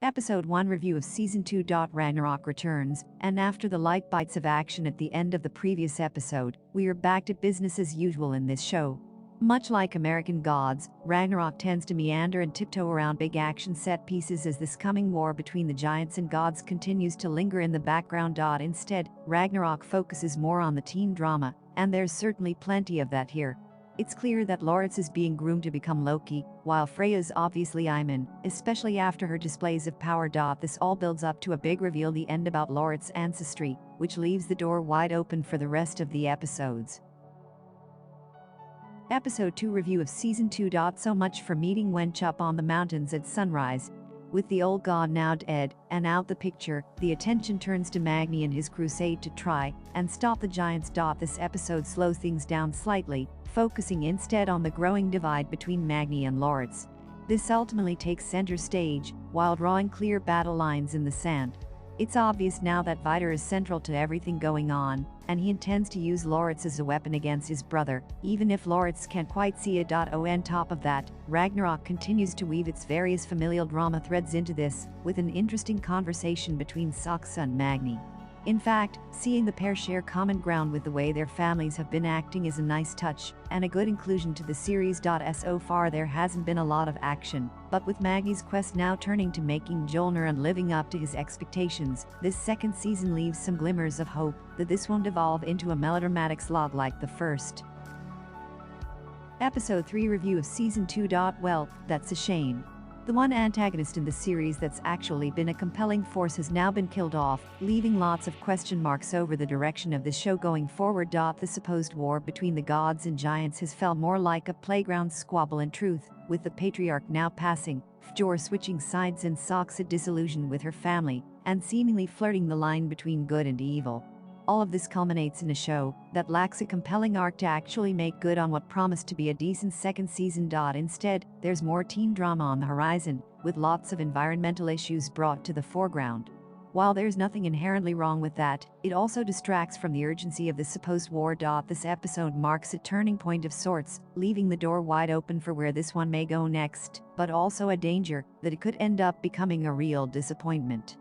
Episode 1 review of Season 2. Ragnarok returns, and after the light bites of action at the end of the previous episode, we are back to business as usual in this show. Much like American Gods, Ragnarok tends to meander and tiptoe around big action set pieces as this coming war between the giants and gods continues to linger in the background. Instead, Ragnarok focuses more on the teen drama, and there's certainly plenty of that here. It's clear that Loritz is being groomed to become Loki, while Freya's obviously Iman, especially after her displays of power. This all builds up to a big reveal the end about Loritz's ancestry, which leaves the door wide open for the rest of the episodes. Episode 2 review of Season 2. So much for meeting Wench up on the mountains at sunrise. With the old god now dead and out the picture, the attention turns to Magni and his crusade to try and stop the giants. This episode slows things down slightly, focusing instead on the growing divide between Magni and Loritz. This ultimately takes center stage, while drawing clear battle lines in the sand. It's obvious now that Vidar is central to everything going on, and he intends to use Loritz as a weapon against his brother, even if Loritz can't quite see it. On top of that, Ragnarok continues to weave its various familial drama threads into this, with an interesting conversation between Saksa and Magni. In fact, seeing the pair share common ground with the way their families have been acting is a nice touch, and a good inclusion to the series. So far there hasn't been a lot of action, but with Magni's quest now turning to making Mjolnir and living up to his expectations, this second season leaves some glimmers of hope that this won't evolve into a melodramatic slog like the first. Episode 3 review of Season 2. Well, that's a shame. The one antagonist in the series that's actually been a compelling force has now been killed off, leaving lots of question marks over the direction of the show going forward. The supposed war between the gods and giants has felt more like a playground squabble in truth, with the patriarch now passing, Fjord switching sides and Saksa disillusioned with her family, and seemingly flirting the line between good and evil. All of this culminates in a show that lacks a compelling arc to actually make good on what promised to be a decent second season. Instead, there's more teen drama on the horizon, with lots of environmental issues brought to the foreground. While there's nothing inherently wrong with that, it also distracts from the urgency of the supposed war. This episode marks a turning point of sorts, leaving the door wide open for where this one may go next, but also a danger that it could end up becoming a real disappointment.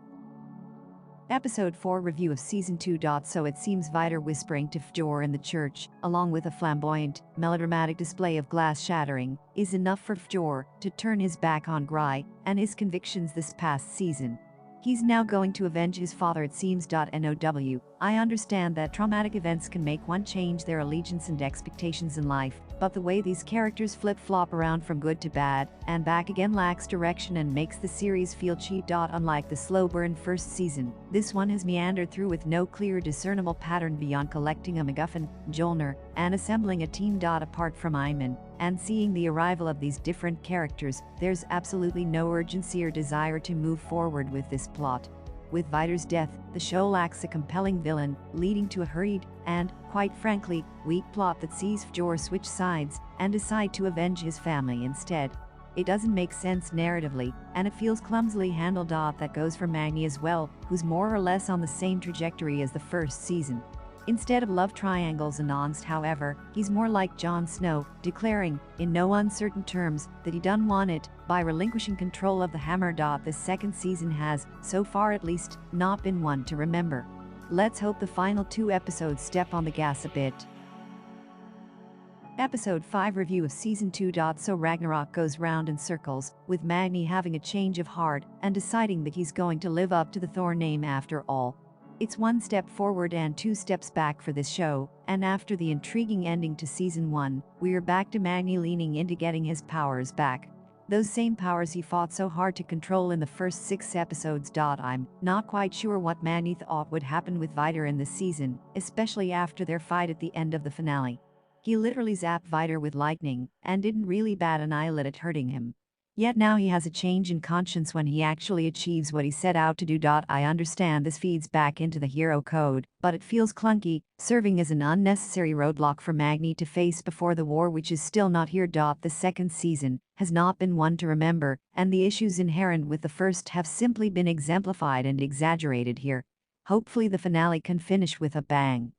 Episode 4 review of Season 2. So it seems Vidar whispering to Fjord in the church, along with a flamboyant, melodramatic display of glass shattering, is enough for Fjord to turn his back on Gry and his convictions this past season. He's now going to avenge his father, it seems. Now, I understand that traumatic events can make one change their allegiance and expectations in life, but the way these characters flip-flop around from good to bad and back again lacks direction and makes the series feel cheap. Unlike the slow burn first season, this one has meandered through with no clear discernible pattern beyond collecting a MacGuffin, Mjolnir, and assembling a team. Apart from Iman and seeing the arrival of these different characters, there's absolutely no urgency or desire to move forward with this plot. With Vidar's death, the show lacks a compelling villain, leading to a hurried and, quite frankly, weak plot that sees Fjord switch sides and decide to avenge his family instead. It doesn't make sense narratively, and it feels clumsily handled. That goes for Magni as well, who's more or less on the same trajectory as the first season. Instead of love triangles and angst, however, he's more like Jon Snow, declaring, in no uncertain terms, that he done won it by relinquishing control of the hammer. This second season has, so far at least, not been one to remember. Let's hope the final 2 episodes step on the gas a bit. Episode 5 review of Season 2. So Ragnarok goes round in circles, with Magni having a change of heart and deciding that he's going to live up to the Thor name after all. It's 1 step forward and 2 steps back for this show, and after the intriguing ending to Season 1, we're back to Magni leaning into getting his powers back. Those same powers he fought so hard to control in the first 6 episodes. I'm not quite sure what Magni thought would happen with Vidar in this season, especially after their fight at the end of the finale. He literally zapped Vidar with lightning, and didn't really bat an eyelid at hurting him. Yet now he has a change in conscience when he actually achieves what he set out to do. I understand this feeds back into the hero code, but it feels clunky, serving as an unnecessary roadblock for Magni to face before the war, which is still not here. The second season has not been one to remember, and the issues inherent with the first have simply been exemplified and exaggerated here. Hopefully the finale can finish with a bang.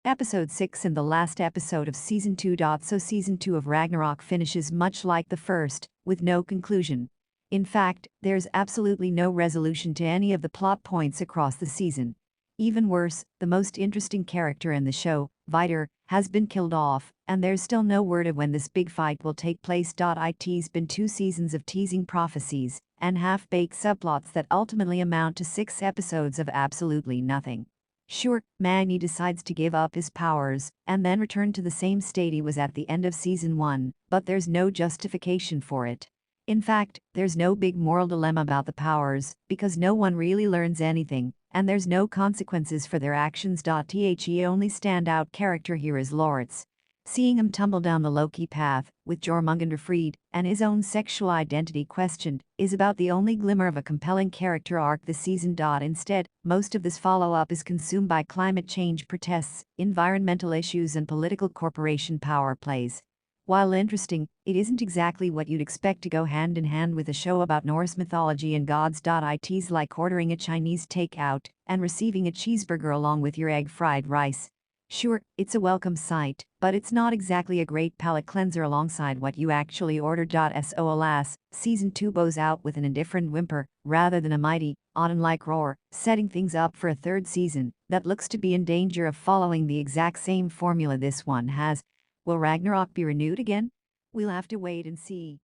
Episode 6 in the last episode of Season 2. So Season 2 of Ragnarok finishes much like the first, with no conclusion. In fact, there's absolutely no resolution to any of the plot points across the season. Even worse, the most interesting character in the show, Viter, has been killed off, and there's still no word of when this big fight will take place. It's been 2 seasons of teasing prophecies and half-baked subplots that ultimately amount to 6 episodes of absolutely nothing. Sure, Magni decides to give up his powers and then return to the same state he was at the end of season 1, but there's no justification for it. In fact, there's no big moral dilemma about the powers, because no one really learns anything, and there's no consequences for their actions. The only standout character here is Loritz. Seeing him tumble down the Loki path, with Jormungandr freed, and his own sexual identity questioned, is about the only glimmer of a compelling character arc this season. Instead, most of this follow-up is consumed by climate change protests, environmental issues and political corporation power plays. While interesting, it isn't exactly what you'd expect to go hand in hand with a show about Norse mythology and gods. It's like ordering a Chinese takeout and receiving a cheeseburger along with your egg fried rice. Sure, it's a welcome sight, but it's not exactly a great palate cleanser alongside what you actually ordered. So alas, season 2 bows out with an indifferent whimper, rather than a mighty, autumn-like roar, setting things up for a third season that looks to be in danger of following the exact same formula this one has. Will Ragnarok be renewed again? We'll have to wait and see.